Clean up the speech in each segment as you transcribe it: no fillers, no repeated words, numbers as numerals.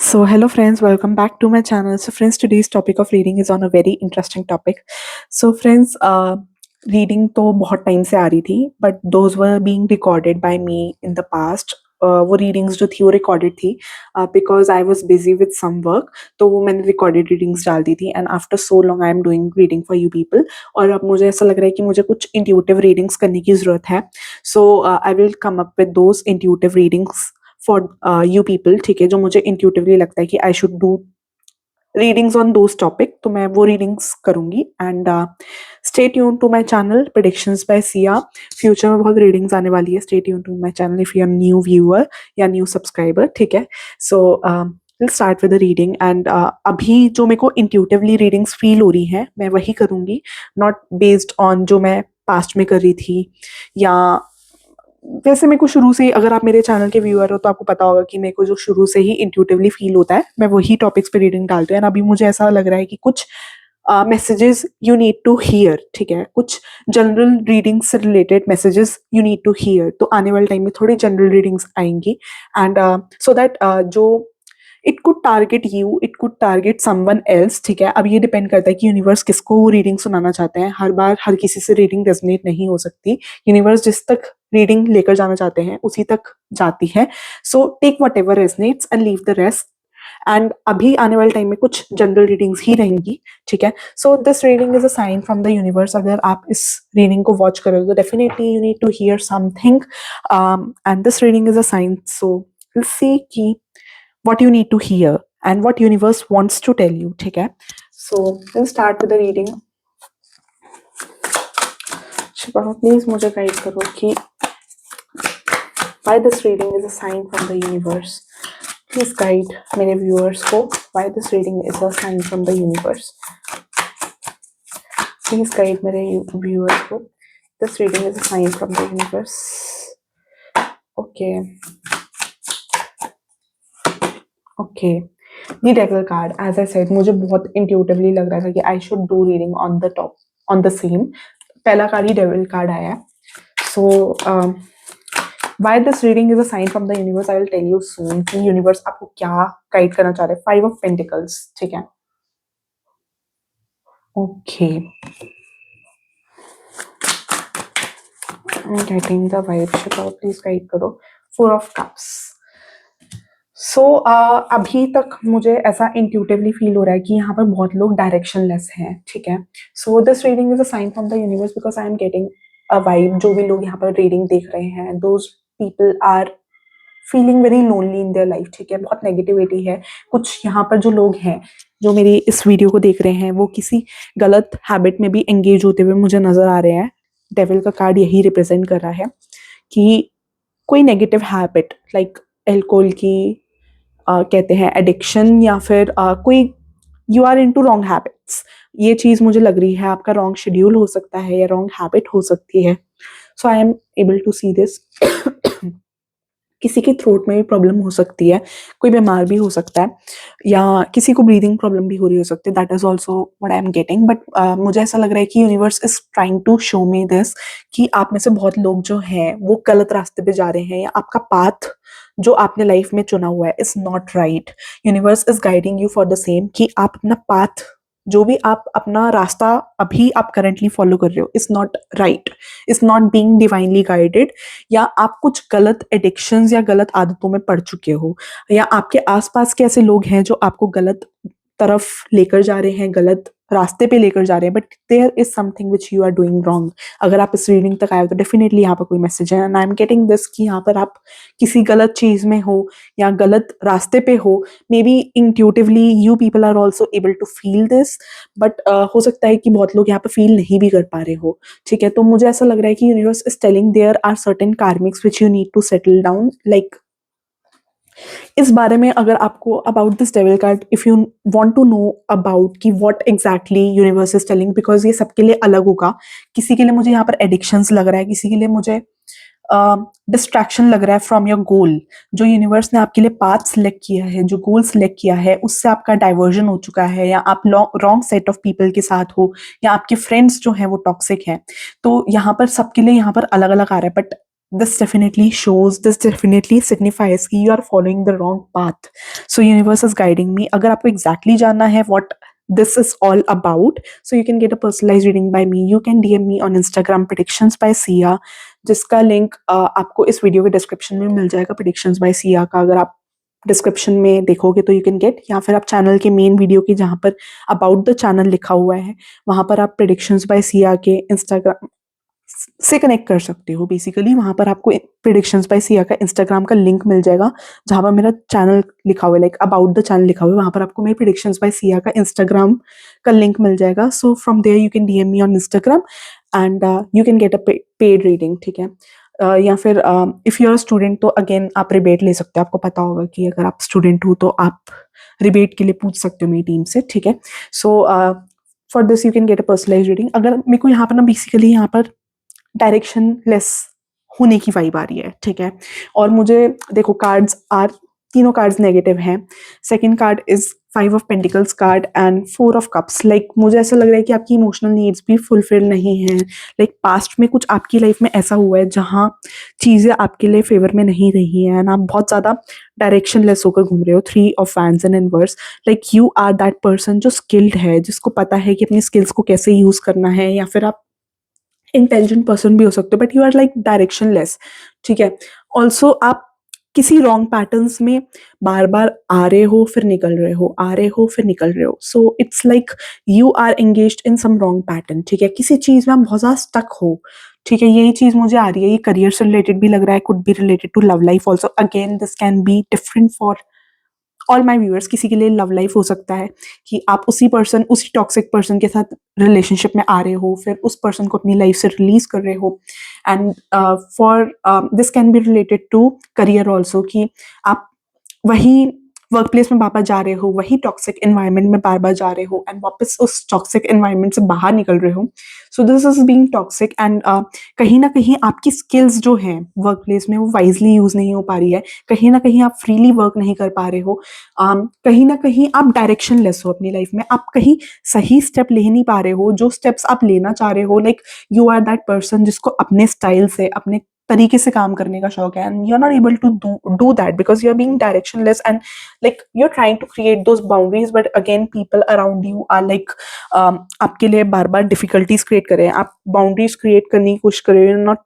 So, hello friends, welcome back to my channel. So, friends, today's topic of reading is on a very interesting topic. So, friends, reading तो बहुत time से आ रही थी, but those were being recorded by me in the past. वो readings जो थी वो recorded थी because I was busy with some work, तो वो मैंने रिकॉर्डेड रीडिंग्स डाल दी थी. And after so long I am doing reading for you people. और अब मुझे ऐसा लग रहा है कि मुझे कुछ इंट्यूटिव रीडिंग्स करने की ज़रूरत है. So I will come up with those intuitive readings for you people. ठीक है, जो मुझे इंट्यूटिवली लगता है कि I should do readings on those topic, तो मैं वो रीडिंग्स करूंगी. And stay tune to my channel predictions by Siya. Future में बहुत रीडिंग्स आने वाली है. Stay tune to my channel if you are new viewer या न्यू सब्सक्राइबर. ठीक है, so will start with the reading. And अभी जो मेरे को इंट्यूटिवली रीडिंग्स फील हो रही हैं मैं वही करूंगी, नॉट बेस्ड ऑन जो मैं पास्ट में कर रही थी. या वैसे मेरे को शुरू से, अगर आप मेरे चैनल के व्यूअर हो तो आपको पता होगा कि मेरे को जो शुरू से ही इंट्यूटिवली फील होता है मैं वही टॉपिक्स पे रीडिंग डालती हूँ. एंड अभी मुझे ऐसा लग रहा है कि कुछ messages you need to hear. ठीक है, कुछ जनरल रीडिंग से related messages you need to hear. तो आने वाले टाइम में थोड़ी जनरल रीडिंग्स आएंगी. एंड सो दैट जो it could target you, it could target someone else. ठीक है, अब ये डिपेंड करता है कि यूनिवर्स किसको वो रीडिंग सुनाना चाहते हैं. हर बार हर किसी से रीडिंग रेजोनेट नहीं हो सकती. यूनिवर्स जिस तक रीडिंग लेकर जाना चाहते हैं उसी तक जाती है. So take whatever resonates and leave the rest. And अभी आने वाले टाइम में कुछ जनरल रीडिंग्स ही रहेंगी. ठीक है, so this reading is a sign from the universe. अगर आप इस रीडिंग को वॉच करोगे तो definitely you need to hear something. And this reading is a sign. So will see कि what you need to hear and what universe wants to tell you. ठीक है, so we'll start with the reading. Shiva please मुझे guide करो कि why this reading is a sign from the universe. Please guide मेरे viewers को why this reading is a sign from the universe. Please guide मेरे viewers को. This reading is a sign from the universe. Okay. Okay, the devil card. As I said, मुझे बहुत intuitively लग रहा था कि I should do reading on the top, on the same. पहला card ही डेविल कार्ड आया है. So why this reading is a sign from the universe I will tell you soon कि यूनिवर्स आपको क्या गाइड करना चाह रहे हैं. 5 ऑफ पेंटिकल्स. ठीक है, okay, I am getting the vibe. Shiva please guide करो. 4 ऑफ कप्स. सो अभी तक मुझे ऐसा इंट्यूटिवली फील हो रहा है कि यहाँ पर बहुत लोग डायरेक्शनलेस हैं. ठीक है, so this reading is a sign from the universe because I am getting a vibe. जो भी लोग यहाँ पर रीडिंग देख रहे हैं, those people are feeling very lonely in their life. ठीक है, बहुत नेगेटिविटी है. कुछ यहाँ पर जो लोग हैं जो मेरी इस वीडियो को देख रहे हैं वो किसी गलत हैबिट में भी एंगेज होते हुए मुझे नजर आ रहे हैं. डेविल का कार्ड यही रिप्रेजेंट कर रहा है कि कोई नेगेटिव हैबिट लाइक एल्कोहल की कहते हैं एडिक्शन, या फिर कोई you are into wrong habits. ये चीज़ मुझे लग रही है. आपका रॉन्ग शेड्यूल हो सकता है या रॉन्ग हैबिट हो सकती है. So I am able to see this. किसी के थ्रोट में भी प्रॉब्लम हो सकती है, कोई बीमार भी हो सकता है, या किसी को ब्रीदिंग प्रॉब्लम भी हो रही हो सकती है. That is also what I am getting. But मुझे ऐसा लग रहा है कि universe is trying to show me this कि आप में से बहुत लोग जो हैं वो गलत रास्ते पे जा रहे हैं, या आपका पाथ जो आपने लाइफ में चुना हुआ है is not right. Universe is guiding you for the same कि आप अपना पाथ, जो भी आप अपना रास्ता अभी आप करंटली फॉलो कर रहे हो, is not right, is not being divinely guided. या आप कुछ गलत एडिक्शंस या गलत आदतों में पड़ चुके हो, या आपके आसपास के ऐसे लोग हैं जो आपको गलत तरफ लेकर जा रहे हैं, गलत रास्ते पे लेकर जा रहे हैं. But there is something which you are doing wrong. अगर आप इस रीडिंग तक आए हो तो डेफिनेटली यहाँ पर कोई मैसेज है. And I am getting this कि यहाँ पर आप किसी गलत चीज में हो या गलत रास्ते पे हो. Maybe intuitively you people are also able to feel this, but हो सकता है कि बहुत लोग यहाँ पर फील नहीं भी कर पा रहे हो. ठीक है, तो मुझे ऐसा लग रहा है कि universe is telling there are certain karmics which you need to settle down. Like इस बारे में अगर आपको about this devil card, if you want to know about कि what exactly universe is telling, because ये सबके लिए अलग होगा. किसी के लिए मुझे यहाँ पर एडिक्शंस लग रहा है, किसी के लिए मुझे डिस्ट्रैक्शन लग रहा है फ्रॉम योर गोल. जो यूनिवर्स ने आपके लिए पाथ सिलेक्ट किया है, जो गोल सिलेक्ट किया है, उससे आपका डाइवर्जन हो चुका है, या आप रॉन्ग सेट ऑफ पीपल के साथ हो, या आपके फ्रेंड्स जो हैं वो टॉक्सिक हैं. तो यहाँ पर सबके लिए यहाँ पर अलग अलग आ रहा है. But this definitely shows, this definitely signifies कि you are following the wrong path. So universe is guiding me. अगर आपको exactly जानना है what this is all about, so you can get a personalized reading by me. You can DM me on Instagram, predictions by Sia, जिसका link आपको इस video के description में मिल जाएगा, predictions by Sia का अगर आप डिस्क्रिप्शन में देखोगे तो यू कैन गेट, या फिर आप चैनल के मेन वीडियो की जहाँ पर अबाउट द चैनल लिखा हुआ है वहाँ पर आप प्रिडिक्शंस बाय सिया के इंस्टाग्राम से कनेक्ट कर सकते हो। बेसिकली वहाँ पर आपको प्रिडिक्शंस बाय सिया का इंस्टाग्राम का लिंक मिल जाएगा जहाँ पर मेरा चैनल लिखा हुआ है, लाइक अबाउट द चैनल लिखा हुआ है, वहाँ पर आपको मेरे प्रिडिक्शंस बाय सिया का इंस्टाग्राम का लिंक मिल जाएगा। So from there you can DM me on Instagram and you can get a paid reading, ठीक है। या फिर इफ़ यू आर स्टूडेंट तो अगेन आप रिबेट ले सकते हो। आपको पता होगा कि अगर आप स्टूडेंट हो तो आप रिबेट के लिए पूछ सकते हो मेरी टीम से, ठीक है। So for this you can get a personalise reading. अगर मेरे को यहाँ पर ना बेसिकली यहाँ पर डायरेक्शन लेस होने की वाइब आ रही है, ठीक है। और मुझे देखो कार्ड्स आर, तीनों कार्ड्स नेगेटिव हैं। Second card is 5 of pentacles card and 4 of cups. Like मुझे ऐसा लग रहा है कि आपकी इमोशनल नीड्स भी फुलफिल नहीं है। लाइक पास्ट में कुछ आपकी लाइफ में ऐसा हुआ है जहाँ चीज़ें आपके लिए फेवर में नहीं रही हैं एंड आप बहुत ज़्यादा डायरेक्शन लेस होकर घूम रहे हो। 3 of wands and inverse, like you are that person जो स्किल्ड है, जिसको पता है कि अपनी स्किल्स को कैसे यूज़ करना है, या फिर आप इंटेलिजेंट पर्सन भी हो सकते हो but you are like directionless, ठीक है। ऑल्सो आप किसी रॉन्ग पैटर्न्स में बार बार आ रहे हो फिर निकल रहे हो, आ रहे हो फिर निकल रहे हो। So it's like you are engaged in some wrong pattern, ठीक है। किसी चीज़ में आप बहुत ज़्यादा स्टक हो, ठीक है। यही चीज़ मुझे आ रही है, ये करियर से रिलेटेड भी लग रहा है, could be related to love life also. Again this can be different for all my viewers. किसी के लिए लव लाइफ हो सकता है कि आप उसी टॉक्सिक पर्सन के साथ रिलेशनशिप में आ रहे हो, फिर उस पर्सन को अपनी लाइफ से रिलीज कर रहे हो। And for this can be related to career also, कि आप वही वर्क प्लेस में बार जा रहे हो, वही टॉक्सिक एनवायरनमेंट में बार बार जा रहे हो एंड वापस उस टॉक्सिक एनवायरनमेंट से बाहर निकल रहे हो। सो this is being toxic and कहीं ना कहीं आपकी स्किल्स जो हैं वर्क प्लेस में वो वाइजली यूज नहीं हो पा रही है। कहीं ना कहीं आप फ्रीली वर्क नहीं कर पा रहे हो। कहीं ना कहीं आप डायरेक्शन लेस हो अपनी लाइफ में। आप कहीं सही स्टेप ले नहीं पा रहे हो, जो स्टेप्स आप लेना चाह रहे हो। Like you are that person जिसको अपने स्टाइल से, अपने तरीके से काम करने का शौक है and you are not able to do that because you are being directionless and like you're trying to create those boundaries but again people around you are like आपके लिए बार बार डिफिकल्टीज क्रिएट कर रहे हैं। आप बाउंड्रीज क्रिएट करने की कोशिश कर रहे हो, not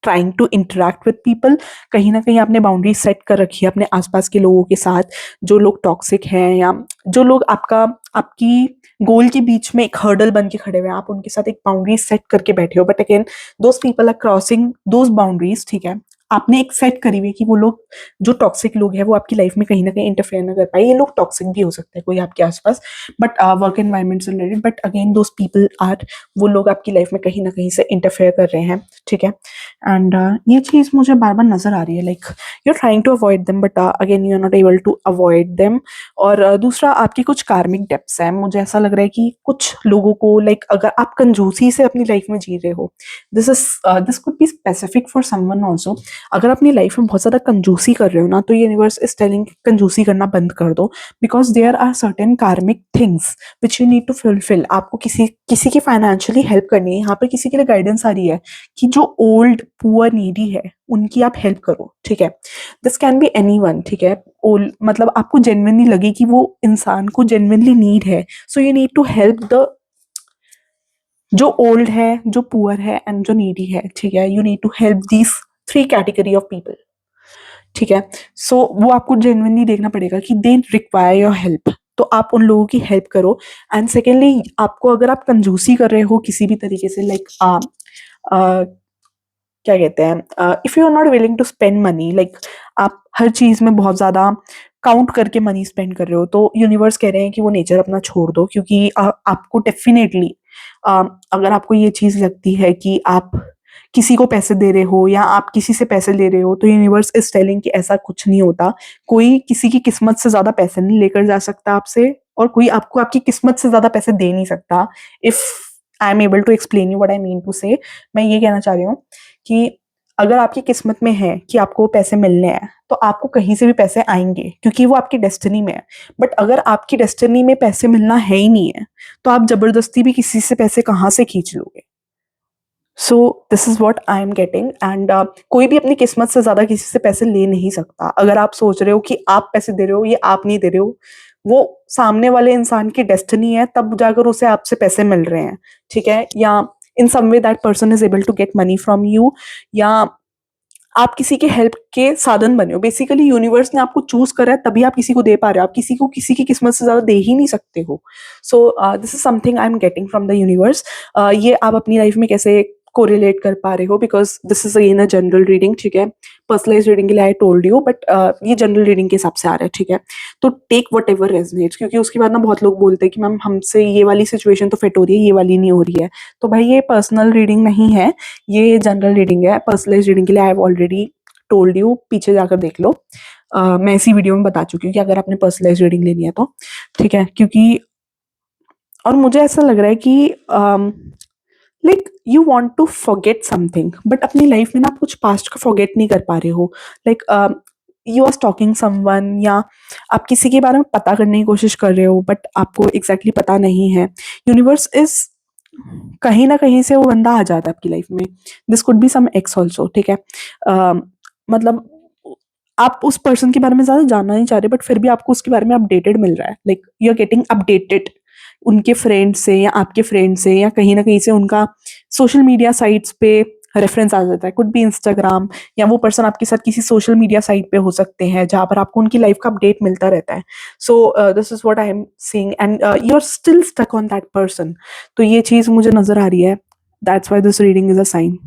trying to interact with people. कहीं ना कहीं आपने बाउंड्री सेट कर रखी है अपने आसपास के लोगों के साथ, जो लोग टॉक्सिक हैं या जो लोग आपकी गोल के बीच में एक हर्डल बन के खड़े हुए हैं। आप उनके साथ एक बाउंड्री सेट करके बैठे हो but again those people are crossing those boundaries, ठीक है। आपने एक सेट करी हुई है कि वो लोग जो टॉक्सिक लोग हैं वो आपकी लाइफ में कहीं ना कहीं इंटरफेयर ना कर पाए। ये लोग टॉक्सिक भी हो सकते हैं कोई आपके आसपास बट वर्क एनवायरनमेंट से related, but again those people are, वो लोग आपकी लाइफ में कहीं ना कहीं से इंटरफेयर कर रहे हैं, ठीक है। एंड ये चीज़ मुझे बार बार नजर आ रही है, like you are trying to avoid them but again you are not able to avoid them. और दूसरा आपकी कुछ कार्मिक डेप्थ्स हैं। मुझे ऐसा लग रहा है कि कुछ लोगों को लाइक अगर आप कंजूसी से अपनी लाइफ में जी रहे हो, this could be specific for someone also. अगर अपनी लाइफ में बहुत ज़्यादा कंजूसी कर रहे हो ना तो यूनिवर्स इज टेलिंग कंजूसी करना बंद कर दो because there are certain karmic things which you need to fulfil. आपको किसी की फाइनेंशियली हेल्प करनी है। यहाँ पर किसी के लिए गाइडेंस आ रही है कि जो ओल्ड पुअर नीडी है उनकी आप हेल्प करो, ठीक है। This can be any one, ठीक है। ओल्ड मतलब आपको जेन्युइनली लगे कि वो इंसान को जेन्युइनली नीड है, so you need to help the जो ओल्ड है, जो पुअर है एंड जो नीडी है, ठीक है। You need to help these 3 category of people, ठीक है। सो वो आपको जेन्युइनली देखना पड़ेगा कि दे रिक्वायर योर हेल्प, तो आप उन लोगों की हेल्प करो। एंड सेकेंडली आपको अगर आप कंजूसी कर रहे हो किसी भी तरीके से, लाइक क्या कहते हैं, if you are not willing to spend money, like आप हर चीज़ में बहुत ज़्यादा काउंट करके मनी स्पेंड कर रहे हो, तो यूनिवर्स कह रहे हैं कि वो नेचर अपना छोड़ दो क्योंकि आपको डेफिनेटली अगर आपको ये चीज़ लगती है कि आप किसी को पैसे दे रहे हो या आप किसी से पैसे ले रहे हो तो यूनिवर्स इज टेलिंग कि ऐसा कुछ नहीं होता। कोई किसी की किस्मत से ज़्यादा पैसे नहीं लेकर जा सकता आपसे और कोई आपको आपकी किस्मत से ज़्यादा पैसे दे नहीं सकता। If I am able to explain you what I mean to say, मैं ये कहना चाह रही हूँ कि अगर आपकी किस्मत में है कि आपको पैसे मिलने हैं तो आपको कहीं से भी पैसे आएंगे क्योंकि वो आपकी डेस्टिनी में है। बट अगर आपकी डेस्टिनी में पैसे मिलना है ही नहीं है तो आप जबरदस्ती भी किसी से पैसे कहाँ से खींच लोगे। सो this is what I am getting and कोई भी अपनी किस्मत से ज्यादा किसी से पैसे ले नहीं सकता। अगर आप सोच रहे हो कि आप पैसे दे रहे हो, ये आप नहीं दे रहे हो, वो सामने वाले इंसान की डेस्टिनी है, तब जाकर उसे आपसे पैसे मिल रहे हैं, ठीक है? या in some way that person is able to get money from you, या आप किसी के हेल्प के साधन बने हो। बेसिकली यूनिवर्स ने आपको चूज करा है, तभी आप किसी को दे पा रहे हो। आप किसी को किसी की किस्मत से ज्यादा दे ही नहीं सकते हो। सो this is something I am getting from the universe. ये आप अपनी लाइफ में कैसे कोरिलेट कर पा रहे हो, because this is again a general reading, ठीक है? पर्सनलाइज रीडिंग के लिए आई टोल्ड यू, बट ये जनरल रीडिंग के हिसाब से आ रहा है, ठीक है? तो टेक वट एवर रेजनेट्स, क्योंकि उसके बाद ना बहुत लोग बोलते हैं कि मैम हमसे ये वाली सिचुएशन तो फिट हो रही है, ये वाली नहीं हो रही है। तो भाई ये पर्सनल रीडिंग नहीं है, ये जनरल रीडिंग है। पर्सनलाइज रीडिंग के लिए I have already told you, पीछे जाकर देख लो। मैं इसी वीडियो में बता चुकी हूँ कि अगर आपने पर्सनलाइज रीडिंग लेनी है तो, ठीक है? क्योंकि और मुझे ऐसा लग रहा है कि like you want to forget something, but अपनी लाइफ में ना आप कुछ पास्ट को फॉरगेट नहीं कर पा रहे हो। Like you are stalking someone, या आप किसी के बारे में पता करने की कोशिश कर रहे हो, बट आपको एग्जैक्टली पता नहीं है। यूनिवर्स इज कहीं ना कहीं से वो बंदा आ जाता है आपकी लाइफ में। This could be some ex also, ठीक है? मतलब आप उस पर्सन के बारे में ज्यादा जानना नहीं चाह रहे, बट फिर भी आपको उसके बारे में अपडेटेड मिल रहा है। Like you are getting updated उनके फ्रेंड से, या आपके फ्रेंड से, या कहीं ना कहीं से उनका सोशल मीडिया साइट्स पे रेफरेंस आ जाता है। कुड बी इंस्टाग्राम, या वो पर्सन आपके साथ किसी सोशल मीडिया साइट पे हो सकते हैं जहां पर आपको उनकी लाइफ का अपडेट मिलता रहता है। So this is what I am seeing, and you are still stuck on that person. तो ये चीज मुझे नजर आ रही है। That's why this reading is a sign.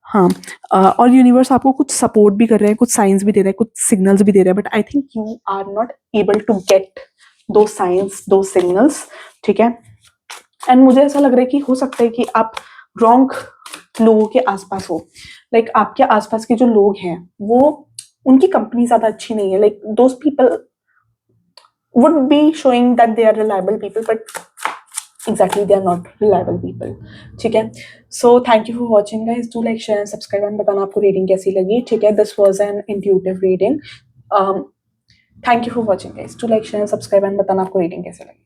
हाँ, और यूनिवर्स आपको कुछ सपोर्ट भी कर रहे हैं, कुछ साइंस भी दे रहे हैं, कुछ सिग्नल्स भी दे रहे हैं, but I think you are not able to get those signs, those signals, ठीक है? एंड मुझे ऐसा लग रहा है कि हो सकता है कि आप रॉन्ग लोगों के आसपास हो। लाइक आपके आसपास के जो लोग हैं, वो उनकी कंपनी ज्यादा अच्छी नहीं है। Like those people would be showing that they are reliable people, but exactly they are not reliable people, ठीक है? So thank you for watching guys, do like, share and subscribe, and बताना आपको reading कैसी लगी, ठीक है? This was an intuitive reading. um, thank you for watching guys, do like, share and subscribe, and बताना आपको रीडिंग कैसी लगी।